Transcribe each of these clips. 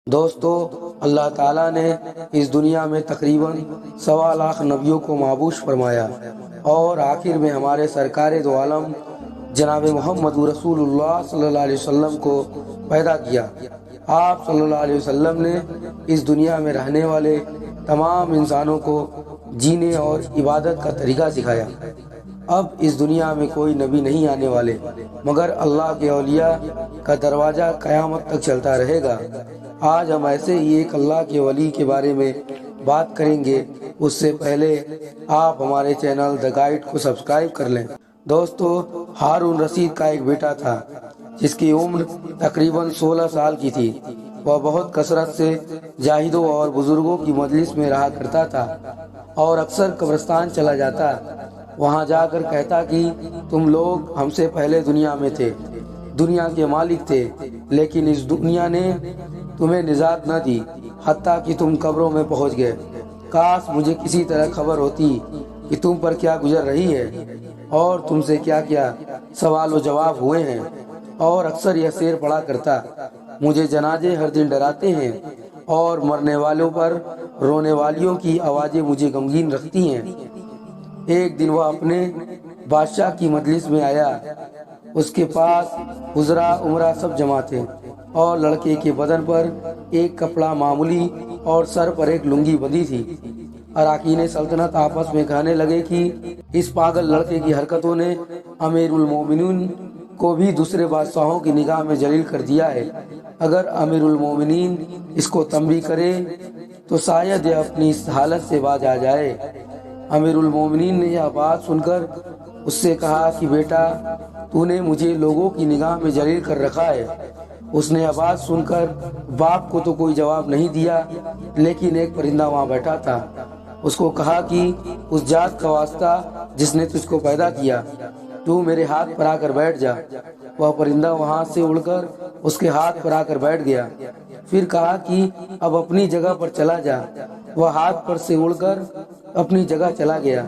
دوستو، اللہ تعالیٰ نے اس دنیا میں تقریباً 1.25 نبیوں کو مبعوث فرمایا اور آخر میں ہمارے سرکار دو عالم جناب محمد رسول اللہ صلی اللہ علیہ وسلم کو پیدا کیا۔ آپ صلی اللہ علیہ وسلم نے اس دنیا میں رہنے والے تمام انسانوں کو جینے اور عبادت کا طریقہ سکھایا۔ اب اس دنیا میں کوئی نبی نہیں آنے والے، مگر اللہ کے اولیاء کا دروازہ قیامت تک چلتا رہے گا۔ آج ہم ایسے ہی ایک اللہ کے ولی کے بارے میں بات کریں گے۔ اس سے پہلے آپ ہمارے چینل دا گائیڈ کو سبسکرائب کر لیں۔ دوستو، ہارون رشید کا ایک بیٹا تھا جس کی عمر تقریباً 16 سال کی تھی۔ وہ بہت کثرت سے جاہدوں اور بزرگوں کی مجلس میں رہا کرتا تھا اور اکثر قبرستان چلا جاتا۔ وہاں جا کر کہتا کہ تم لوگ ہم سے پہلے دنیا میں تھے، دنیا کے مالک تھے، لیکن اس دنیا نے تمہیں نجات نہ دی حتیٰ کہ تم قبروں میں پہنچ گئے۔ کاش مجھے کسی طرح خبر ہوتی کہ تم پر کیا گزر رہی ہے اور تم سے کیا کیا سوال و جواب ہوئے ہیں۔ اور اکثر یہ شعر پڑھا کرتا، مجھے جنازے ہر دن ڈراتے ہیں اور مرنے والوں پر رونے والیوں کی آوازیں مجھے غمگین رکھتی ہیں۔ ایک دن وہ اپنے بادشاہ کی مجلس میں آیا۔ اس کے پاس وزراء عمرہ سب جمع تھے اور لڑکے کے بدن پر ایک کپڑا معمولی اور سر پر ایک لنگی بندھی تھی۔ اراکین سلطنت آپس میں کہنے لگے کہ اس پاگل لڑکے کی حرکتوں نے امیر المومنین کو بھی دوسرے بادشاہوں کی نگاہ میں ذلیل کر دیا ہے۔ اگر امیر المومنین اس کو تنبیہ کرے تو شاید یہ اپنی اس حالت سے باز آ جائے۔ امیر المومنین نے یہ بات سن کر اس سے کہا کہ بیٹا، تو نے مجھے لوگوں کی نگاہ میں ذلیل کر رکھا ہے۔ اس نے یہ بات سن کر باپ کو تو کوئی جواب نہیں دیا، لیکن ایک پرندہ وہاں بیٹھا تھا۔ اس کو کہا کہ اس ذات کا واسطہ جس نے تجھ کو پیدا کیا، تو میرے ہاتھ پر آ کر بیٹھ جا۔ وہ پرندہ وہاں سے اڑ کر اس کے ہاتھ پر آ کر بیٹھ گیا۔ پھر کہا کہ اب اپنی جگہ پر چلا جا۔ وہ ہاتھ پر سے اڑ کر اپنی جگہ چلا گیا۔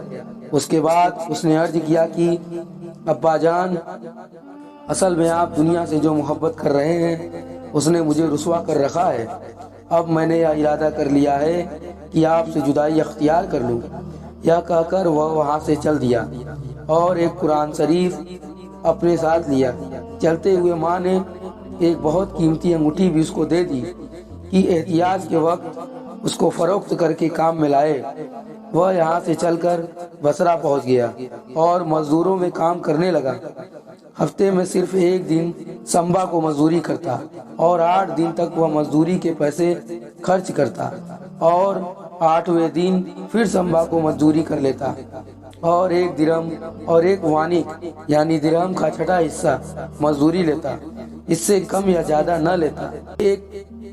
اس کے بعد اس نے عرض کیا کہ ابا جان، اصل میں آپ دنیا سے جو محبت کر رہے ہیں اس نے مجھے رسوا کر رکھا ہے۔ اب میں نے یہ ارادہ کر لیا ہے کہ آپ سے جدائی اختیار کر لوں۔ یہ کہہ کر وہ وہاں سے چل دیا اور ایک قرآن شریف اپنے ساتھ لیا۔ چلتے ہوئے ماں نے ایک بہت قیمتی انگوٹھی بھی اس کو دے دی کہ احتیاج کے وقت اس کو فروخت کر کے کام میں لائے۔ وہ یہاں سے چل کر بصرہ پہنچ گیا اور مزدوروں میں کام کرنے لگا۔ ہفتے میں صرف ایک دن سنبا کو مزدوری کرتا اور 8 دن تک وہ مزدوری کے پیسے خرچ کرتا اور 8ویں دن پھر سنبا کو مزدوری کر لیتا اور 1 درہم اور 1 وانق یعنی درہم کا 6واں حصہ مزدوری لیتا۔ اس سے کم یا زیادہ نہ لیتا۔ 1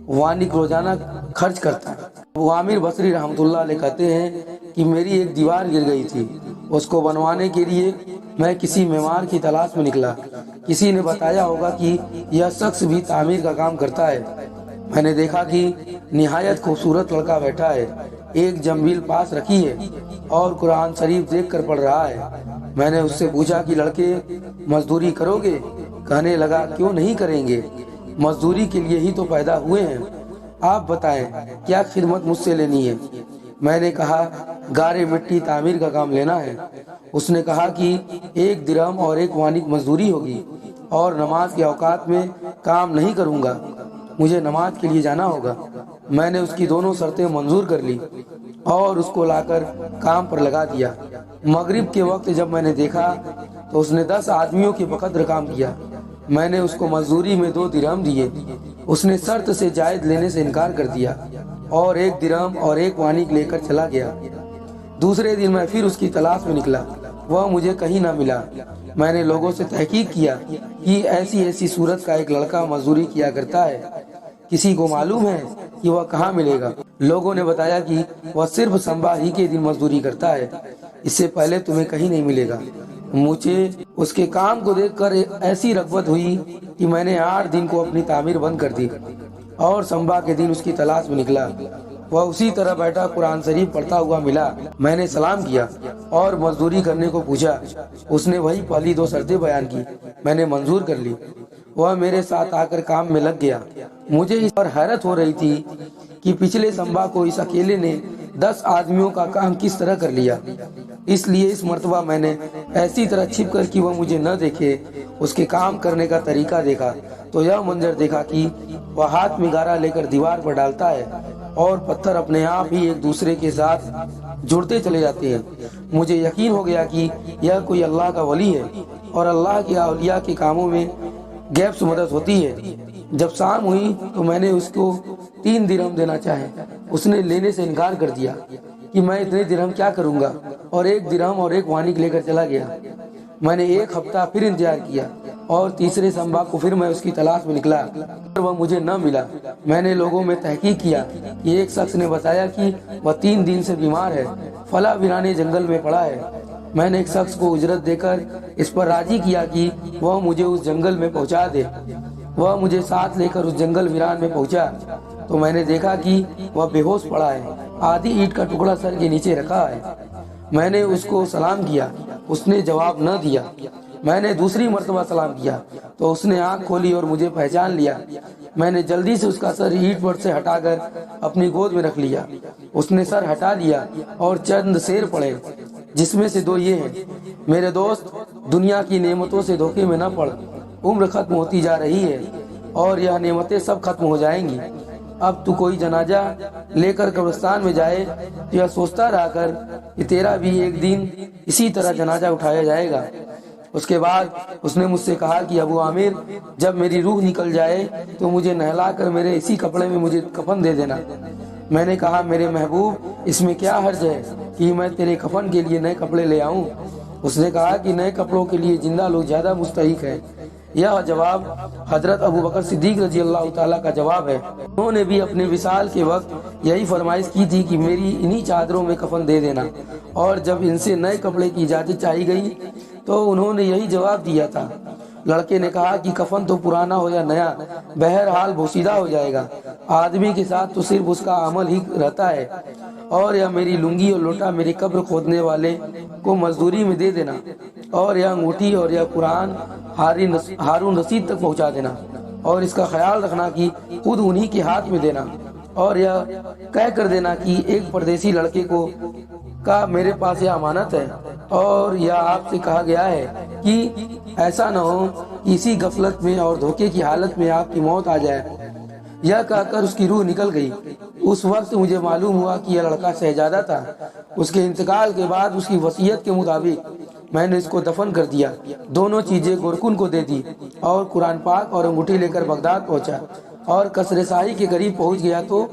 وانق روزانہ خرچ کرتا۔ عامر بصری رحمۃ اللہ علیہ کہتے ہیں کہ میری ایک دیوار گر گئی تھی۔ اس کو بنوانے کے لیے میں کسی معمار کی تلاش میں نکلا۔ کسی نے بتایا ہوگا کہ یہ شخص بھی تعمیر کا کام کرتا ہے۔ میں نے دیکھا کہ نہایت خوبصورت لڑکا بیٹھا ہے، ایک جنبیل پاس رکھی ہے اور قرآن شریف دیکھ کر پڑھ رہا ہے۔ میں نے اس سے پوچھا کہ لڑکے، مزدوری کرو گے؟ کہنے لگا کیوں نہیں کریں گے، مزدوری کے لیے ہی تو پیدا ہوئے ہیں۔ آپ بتائیں کیا خدمت مجھ سے لینی ہے؟ میں نے کہا گارے مٹی تعمیر کا کام لینا ہے۔ اس نے کہا کہ 1 درہم اور 1 وانق مزدوری ہوگی اور نماز کے اوقات میں کام نہیں کروں گا، مجھے نماز کے لیے جانا ہوگا۔ میں نے اس کی دونوں شرطیں منظور کر لی اور اس کو لا کر کام پر لگا دیا۔ مغرب کے وقت جب میں نے دیکھا تو اس نے 10 آدمیوں کے بقدر کام کیا۔ میں نے اس کو مزدوری میں 2 درہم دیے۔ اس نے شرط سے زائد لینے سے انکار کر دیا اور 1 درہم اور 1 وانق لے کر چلا گیا۔ دوسرے دن میں پھر اس کی تلاش میں نکلا، وہ مجھے کہیں نہ ملا۔ میں نے لوگوں سے تحقیق کیا کہ ایسی صورت کا ایک لڑکا مزدوری کیا کرتا ہے، کسی کو معلوم ہے کہ وہ کہاں ملے گا؟ لوگوں نے بتایا کہ وہ صرف سنبا ہی کے دن مزدوری کرتا ہے، اس سے پہلے تمہیں کہیں نہیں ملے گا۔ مجھے اس کے کام کو دیکھ کر ایسی رغبت ہوئی کہ میں نے 8 دن کو اپنی تعمیر بند کر دی اور سنبا کے دن اس کی تلاش میں نکلا۔ وہ اسی طرح بیٹھا قرآن شریف پڑھتا ہوا ملا۔ میں نے سلام کیا اور مزدوری کرنے کو پوچھا۔ اس نے وہی پہلی 2 شرطیں بیان کی، میں نے منظور کر لی۔ وہ میرے ساتھ آ کر کام میں لگ گیا۔ مجھے اس پر حیرت ہو رہی تھی کہ پچھلے صبح کو اس اکیلے نے 10 آدمیوں کا کام کس طرح کر لیا۔ اس لیے اس مرتبہ میں نے ایسی طرح چھپ کر کہ وہ مجھے نہ دیکھے اس کے کام کرنے کا طریقہ دیکھا تو یہ منظر دیکھا کہ وہ ہاتھ میں گارا لے کر دیوار پر ڈالتا ہے اور پتھر اپنے آپ ہی ایک دوسرے کے ساتھ جڑتے چلے جاتے ہیں۔ مجھے یقین ہو گیا کہ یہ کوئی اللہ کا ولی ہے اور اللہ کے اولیاء کے کاموں میں غیب سے مدد ہوتی ہے۔ جب شام ہوئی تو میں نے اس کو 3 درہم دینا چاہے، اس نے لینے سے انکار کر دیا کہ میں اتنے درہم کیا کروں گا، اور 1 درہم اور 1 وانق لے کر چلا گیا۔ میں نے 1 ہفتہ پھر انتظار کیا اور تیسرے صبح کو پھر میں اس کی تلاش میں نکلا اور وہ مجھے نہ ملا۔ میں نے لوگوں میں تحقیق کیا کہ ایک شخص نے بتایا کہ وہ 3 دن سے بیمار ہے، فلاں ویرانے جنگل میں پڑا ہے۔ میں نے ایک شخص کو اجرت دے کر اس پر راضی کیا کہ وہ مجھے اس جنگل میں پہنچا دے۔ وہ مجھے ساتھ لے کر اس جنگل ویران میں پہنچا تو میں نے دیکھا کہ وہ بے ہوش پڑا ہے، آدھی اینٹ کا ٹکڑا سر کے نیچے رکھا ہے۔ میں نے اس کو سلام کیا، اس نے جواب نہ دیا۔ میں نے دوسری مرتبہ سلام کیا تو اس نے آنکھ کھولی اور مجھے پہچان لیا۔ میں نے جلدی سے اس کا سر اینٹ پر سے ہٹا کر اپنی گود میں رکھ لیا۔ اس نے سر ہٹا لیا اور چند شعر پڑھے، جس میں سے 2 یہ ہیں: میرے دوست، دنیا کی نعمتوں سے دھوکے میں نہ پڑ، عمر ختم ہوتی جا رہی ہے اور یہ نعمتیں سب ختم ہو جائیں گی۔ اب تو کوئی جنازہ لے کر قبرستان میں جائے تو یہ سوچتا رہا کر کہ تیرا بھی ایک دن اسی طرح جنازہ اٹھایا جائے گا۔ اس کے بعد اس نے مجھ سے کہا کہ ابو عامر، جب میری روح نکل جائے تو مجھے نہلا کر میرے اسی کپڑے میں مجھے کفن دے دینا۔ میں نے کہا، میرے محبوب، اس میں کیا حرج ہے کہ میں تیرے کفن کے لیے نئے کپڑے لے آؤں؟ اس نے کہا کہ نئے کپڑوں کے لیے زندہ لوگ زیادہ مستحق ہیں۔ یہ جواب حضرت ابو بکر صدیق رضی اللہ تعالیٰ کا جواب ہے۔ انہوں نے بھی اپنے وصال کے وقت یہی فرمائش کی تھی کہ میری انہی چادروں میں کفن دے دینا، اور جب ان سے نئے کپڑے کی اجازت چاہی گئی تو انہوں نے یہی جواب دیا تھا۔ لڑکے نے کہا کہ کفن تو پرانا ہو یا نیا، بہرحال بوسیدہ ہو جائے گا۔ آدمی کے ساتھ تو صرف اس کا عمل ہی رہتا ہے، اور یا میری لنگی اور لوٹا میری قبر کھودنے والے کو مزدوری میں دے دینا، اور یا انگوٹھی اور یا قرآن ہارون رشید تک پہنچا دینا، اور اس کا خیال رکھنا کہ خود انہی کے ہاتھ میں دینا، اور یا کہہ کر دینا کہ ایک پردیسی لڑکے کو کا میرے پاس یہ امانت ہے، اور یا آپ سے کہا گیا ہے کہ ایسا نہ ہو کہ اسی غفلت میں اور دھوکے کی حالت میں آپ کی موت آ جائے۔ یہ کہہ کر اس کی روح نکل گئی۔ اس وقت مجھے معلوم ہوا کہ یہ لڑکا شہزادہ تھا۔ اس کے انتقال کے بعد اس کی وصیت کے مطابق میں نے اس کو دفن کر دیا، دونوں چیزیں گورکن کو دے دی، اور قرآن پاک اور انگوٹھی لے کر بغداد پہنچا، اور قصر شاہی کے قریب پہنچ گیا تو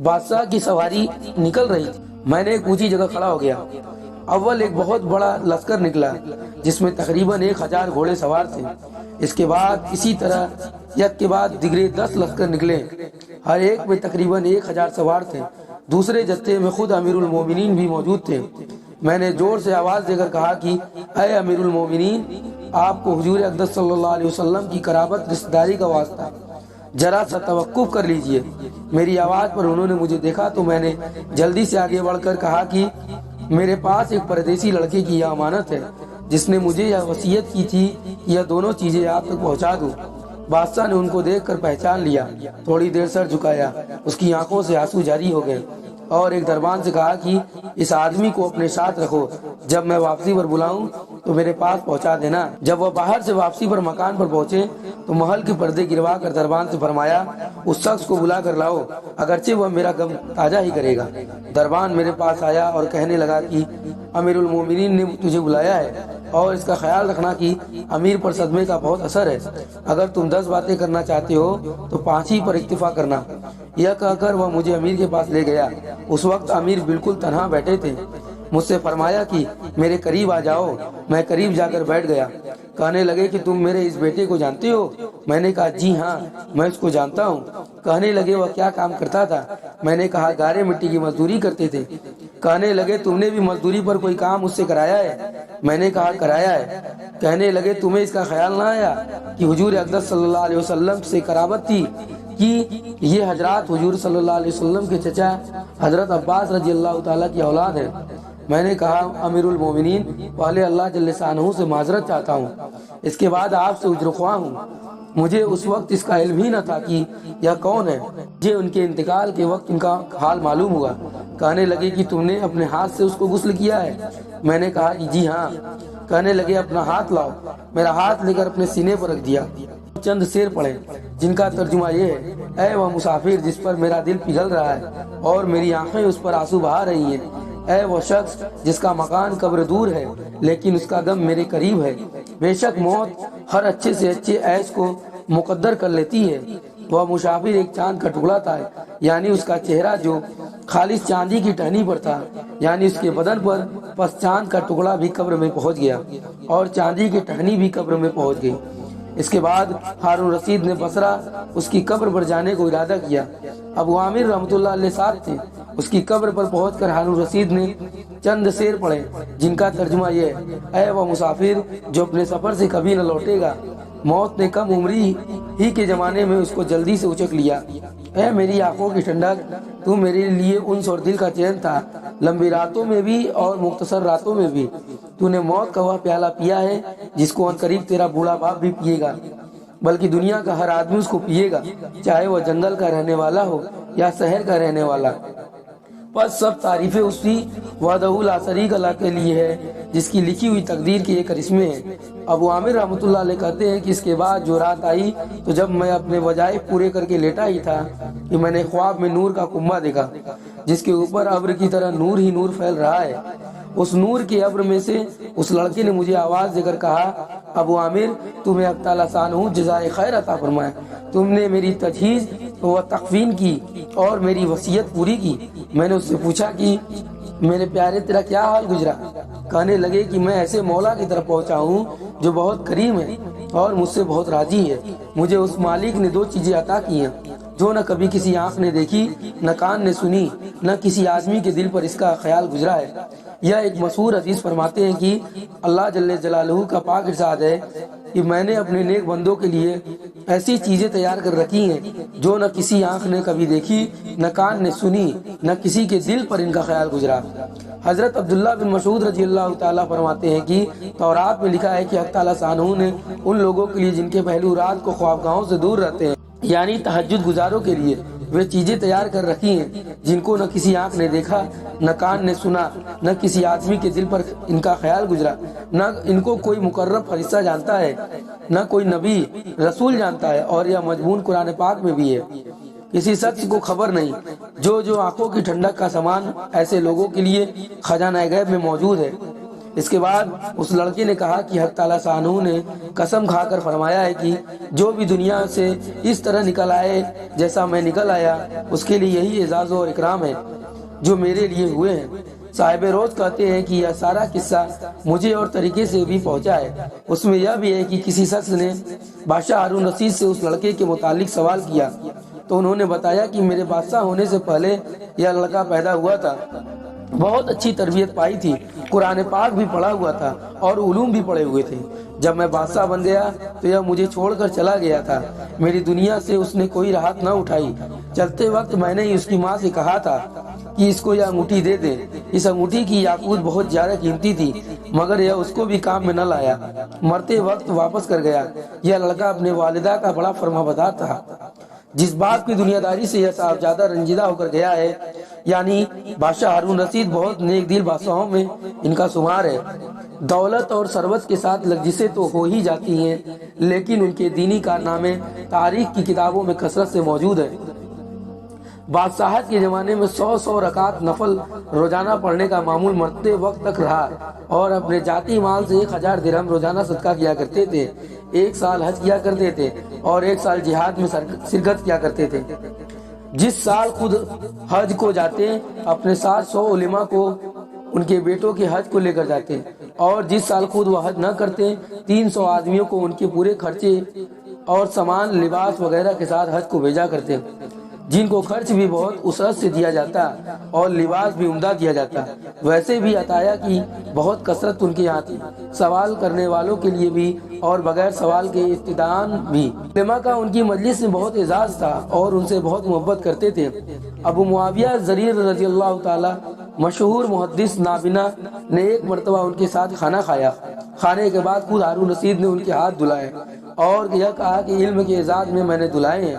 بادشاہ کی سواری نکل رہی تھی۔ میں نے ایک اونچی جگہ کھڑا ہو گیا۔ اول ایک بہت بڑا لشکر نکلا جس میں تقریباً 1000 گھوڑے سوار تھے۔ اس کے بعد اسی طرح یک کے بعد دیگرے 10 لشکر نکلے، ہر ایک میں تقریباً 1000 سوار تھے۔ دوسرے جتھے میں خود امیر المومنین بھی موجود تھے۔ میں نے زور سے آواز دے کر کہا کہ اے امیر المومنین، آپ کو حضور اقدس صلی اللہ علیہ وسلم کی قرابت رشتہ داری کا واسطہ، ذرا سا توقف کر لیجئے۔ میری آواز پر انہوں نے مجھے دیکھا تو میں نے جلدی سے آگے بڑھ کر کہا کہ میرے پاس ایک پردیسی لڑکے کی یہ امانت ہے جس نے مجھے یہ وصیت کی تھی کہ یہ دونوں چیزیں آپ تک پہنچا دوں۔ بادشاہ نے ان کو دیکھ کر پہچان لیا، تھوڑی دیر سر جھکایا، اس کی آنکھوں سے آنسو جاری ہو گئے، اور ایک دربان سے کہا کہ اس آدمی کو اپنے ساتھ رکھو، جب میں واپسی پر بلاؤں تو میرے پاس پہنچا دینا۔ جب وہ باہر سے واپسی پر مکان پر پہنچے تو محل کے پردے گروا کر دربان سے فرمایا، اس شخص کو بلا کر لاؤ، اگرچہ وہ میرا غم تازہ ہی کرے گا۔ دربان میرے پاس آیا اور کہنے لگا کہ امیر المومنین نے تجھے بلایا ہے، اور اس کا خیال رکھنا کہ امیر پر صدمے کا بہت اثر ہے۔ اگر تم 10 باتیں کرنا چاہتے ہو تو 5 ہی پر اکتفا کرنا۔ یہ کہہ کر وہ مجھے امیر کے پاس لے گیا۔ اس وقت امیر بالکل تنہا بیٹھے تھے۔ مجھ سے فرمایا کہ میرے قریب آ جاؤ۔ میں قریب جا کر بیٹھ گیا۔ کہنے لگے کہ تم میرے اس بیٹے کو جانتے ہو؟ میں نے کہا جی ہاں، میں اس کو جانتا ہوں۔ کہنے لگے وہ کیا کام کرتا تھا؟ میں نے کہا گارے مٹی کی مزدوری کرتے تھے۔ کہنے لگے تم نے بھی مزدوری پر کوئی کام اس سے کرایا ہے؟ میں نے کہا کرایا ہے۔ کہنے لگے تمہیں اس کا خیال نہ آیا کہ حضور اقدس صلی اللہ علیہ وسلم سے قرابت تھی کہ یہ حضرات حضور صلی اللہ علیہ وسلم کے چچا حضرت عباس رضی اللہ تعالیٰ کی اولاد ہے؟ میں نے کہا امیر المومنین، پہلے اللہ جل شانہ سے معذرت چاہتا ہوں، اس کے بعد آپ سے عذر خواہ ہوں۔ مجھے اس وقت اس کا علم ہی نہ تھا کہ یہ کون ہے۔ مجھے ان کے انتقال کے وقت ان کا حال معلوم ہوا۔ کہنے لگے کہ تم نے اپنے ہاتھ سے اس کو غسل کیا ہے؟ میں نے کہا کہ جی ہاں۔ کہنے لگے اپنا ہاتھ لاؤ۔ میرا ہاتھ لے کر اپنے سینے پر رکھ دیا۔ چند شعر پڑھے جن کا ترجمہ یہ ہے: اے وہ مسافر جس پر میرا دل پگھل رہا ہے اور میری آنکھیں اس پر آنسو بہا رہی ہیں، اے وہ شخص جس کا مکان قبر دور ہے لیکن اس کا غم میرے قریب ہے، بے شک موت ہر اچھے سے اچھے عیش کو مقدر کر لیتی ہے۔ وہ مسافر ایک چاند کا ٹکڑا تھا، یعنی اس کا چہرہ جو خالص چاندی کی ٹہنی پر تھا، یعنی اس کے بدن پر، پس چاند کا ٹکڑا بھی قبر میں پہنچ گیا اور چاندی کی ٹہنی بھی قبر میں پہنچ گئی۔ اس کے بعد ہارون رشید نے بصرہ اس کی قبر پر جانے کو ارادہ کیا۔ ابو عامر رحمۃ اللہ علیہ ساتھ تھے۔ اس کی قبر پر پہنچ کر ہارون رشید نے چند شعر پڑھے جن کا ترجمہ یہ ہے: اے وہ مسافر جو اپنے سفر سے کبھی نہ لوٹے گا، موت نے کم عمری ہی کے زمانے میں اس کو جلدی سے اچک لیا۔ اے میری آنکھوں کی ٹھنڈک، تو میرے لیے انس اور دل کا چین تھا، لمبی راتوں میں بھی اور مختصر راتوں میں بھی۔ تو نے موت کا وہ پیالہ پیا ہے جس کو عنقریب تیرا بوڑھا باپ بھی پیے گا، بلکہ دنیا کا ہر آدمی اس کو پیے گا، چاہے وہ جنگل کا رہنے والا ہو یا شہر کا رہنے والا۔ بس سب تعریفیں اسی وحدہ لا شریک اللہ کے لیے ہے جس کی لکھی ہوئی تقدیر کی ایک کرشمے ہیں۔ ابو عامر رحمۃ اللہ علیہ کہتے ہیں کہ اس کے بعد جو رات آئی تو جب میں اپنے وظائف پورے کر کے لیٹا ہی تھا کہ میں نے خواب میں نور کا کنبہ دیکھا جس کے اوپر ابر کی طرح نور ہی نور پھیل رہا ہے۔ اس نور کے ابر میں سے اس لڑکے نے مجھے آواز دے کر کہا: ابو عامر، تمہیں اللہ تعالیٰ شانہ جزائے خیر عطا فرمائے، تم نے میری تجہیز و تکفین کی اور میری وصیت پوری کی۔ میں نے اس سے پوچھا کہ میرے پیارے تیرا کیا حال گزرا؟ کہنے لگے کہ میں ایسے مولا کی طرف پہنچا ہوں جو بہت کریم ہے اور مجھ سے بہت راضی ہے۔ مجھے اس مالک نے دو چیزیں عطا کی ہیں جو نہ کبھی کسی آنکھ نے دیکھی، نہ کان نے سنی، نہ کسی آدمی کے دل پر اس کا خیال گزرا ہے۔ یہ ایک مشہور حدیث فرماتے ہیں کہ اللہ جل جلالہ کا پاک ارشاد ہے کہ میں نے اپنے نیک بندوں کے لیے ایسی چیزیں تیار کر رکھی ہیں جو نہ کسی آنکھ نے کبھی دیکھی، نہ کان نے سنی، نہ کسی کے دل پر ان کا خیال گزرا۔ حضرت عبداللہ بن مسعود رضی اللہ تعالیٰ فرماتے ہیں کہ تورات میں لکھا ہے کہ اللہ تعالیٰ شانہ نے ان لوگوں کے لیے جن کے پہلو رات کو خوابگاہوں سے دور رہتے ہیں، یعنی تہجد گزاروں کے لیے وہ چیزیں تیار کر رکھی ہیں جن کو نہ کسی آنکھ نے دیکھا، نہ کان نے سنا، نہ کسی آدمی کے دل پر ان کا خیال گزرا، نہ ان کو کوئی مقرب فرشتہ جانتا ہے، نہ کوئی نبی رسول جانتا ہے، اور یہ مضمون قرآن پاک میں بھی ہے۔ کسی شخص کو خبر نہیں جو آنکھوں کی ٹھنڈک کا سامان ایسے لوگوں کے لیے خزانہ غیب میں موجود ہے۔ اس کے بعد اس لڑکے نے کہا کہ حق تعالیٰ شانہ نے قسم کھا کر فرمایا ہے کہ جو بھی دنیا سے اس طرح نکل آئے جیسا میں نکل آیا، اس کے لیے یہی اعزاز اور اکرام ہے جو میرے لیے ہوئے ہیں۔ صاحب روز کہتے ہیں کہ یہ سارا قصہ مجھے اور طریقے سے بھی پہنچا ہے۔ اس میں یہ بھی ہے کہ کسی شخص نے بادشاہ ہارون رشید سے اس لڑکے کے متعلق سوال کیا تو انہوں نے بتایا کہ میرے بادشاہ ہونے سے پہلے یہ لڑکا پیدا ہوا تھا، بہت اچھی تربیت پائی تھی، قرآن پاک بھی پڑھا ہوا تھا اور علوم بھی پڑھے ہوئے تھے۔ جب میں بادشاہ بن گیا تو یہ مجھے چھوڑ کر چلا گیا تھا، میری دنیا سے اس نے کوئی راحت نہ اٹھائی۔ چلتے وقت میں نے اس کی ماں سے کہا تھا کہ اس کو یہ انگوٹھی دے دے۔ اس انگوٹھی کی یاقوت بہت زیادہ قیمتی تھی مگر یہ اس کو بھی کام میں نہ لایا، مرتے وقت واپس کر گیا۔ یہ لڑکا اپنے والدہ کا بڑا فرمانبردار تھا، جس باپ کی دنیا داری سے یہ صاحب زیادہ رنجیدہ ہو کر گیا ہے، یعنی بادشاہ ہارون رشید بہت نیک دل بادشاہوں میں ان کا شمار ہے۔ دولت اور ثروت کے ساتھ لغزشیں تو ہو ہی جاتی ہیں لیکن ان کے دینی کارنامے تاریخ کی کتابوں میں کثرت سے موجود ہیں۔ بادشاہت کے زمانے میں 100 رکعت نفل روزانہ پڑھنے کا معمول مرتے وقت تک رہا اور اپنے ذاتی مال سے 1000 درہم روزانہ صدقہ کیا کرتے تھے، 1 سال حج کیا کرتے تھے اور 1 سال جہاد میں شرکت کیا کرتے تھے۔ جس سال خود حج کو جاتے اپنے ساتھ 100 علماء کو ان کے بیٹوں کے حج کو لے کر جاتے، اور جس سال خود وہ حج نہ کرتے 300 آدمیوں کو ان کے پورے خرچے اور سامان لباس وغیرہ کے ساتھ حج کو بھیجا کرتے، جن کو خرچ بھی بہت وسعت سے دیا جاتا اور لباس بھی عمدہ دیا جاتا۔ ویسے بھی عطایا کی بہت کثرت ان کے یہاں تھی، سوال کرنے والوں کے لیے بھی اور بغیر سوال کے استدان بھی۔ علماء کا ان کی مجلس میں بہت اعزاز تھا اور ان سے بہت محبت کرتے تھے۔ ابو معاویہ زریر رضی اللہ تعالی مشہور محدث نابینا نے ایک مرتبہ ان کے ساتھ کھانا کھایا۔ کھانے کے بعد خود ہارون رشید نے ان کے ہاتھ دھلائے اور یہ کہا کہ علم کے اعزاز میں نے دلائے ہیں۔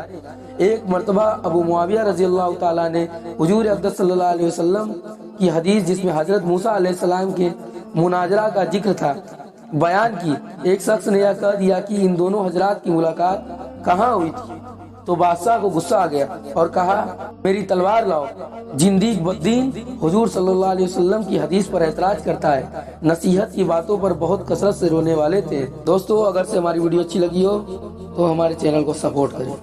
ایک مرتبہ ابو معاویہ رضی اللہ تعالیٰ نے حضور اقدس صلی اللہ علیہ وسلم کی حدیث جس میں حضرت موسیٰ علیہ السلام کے مناظرہ کا ذکر تھا بیان کی۔ ایک شخص نے یہ کہہ دیا کہ ان دونوں حضرات کی ملاقات کہاں ہوئی تھی؟ تو بادشاہ کو غصہ آ گیا اور کہا میری تلوار لاؤ۔ زندیق بدین حضور صلی اللہ علیہ وسلم کی حدیث پر اعتراض کرتا ہے، نصیحت کی باتوں پر بہت کثرت سے رونے والے تھے۔ دوستو اگر سے ہماری ویڈیو اچھی لگی ہو تو ہمارے چینل کو سپورٹ کریں۔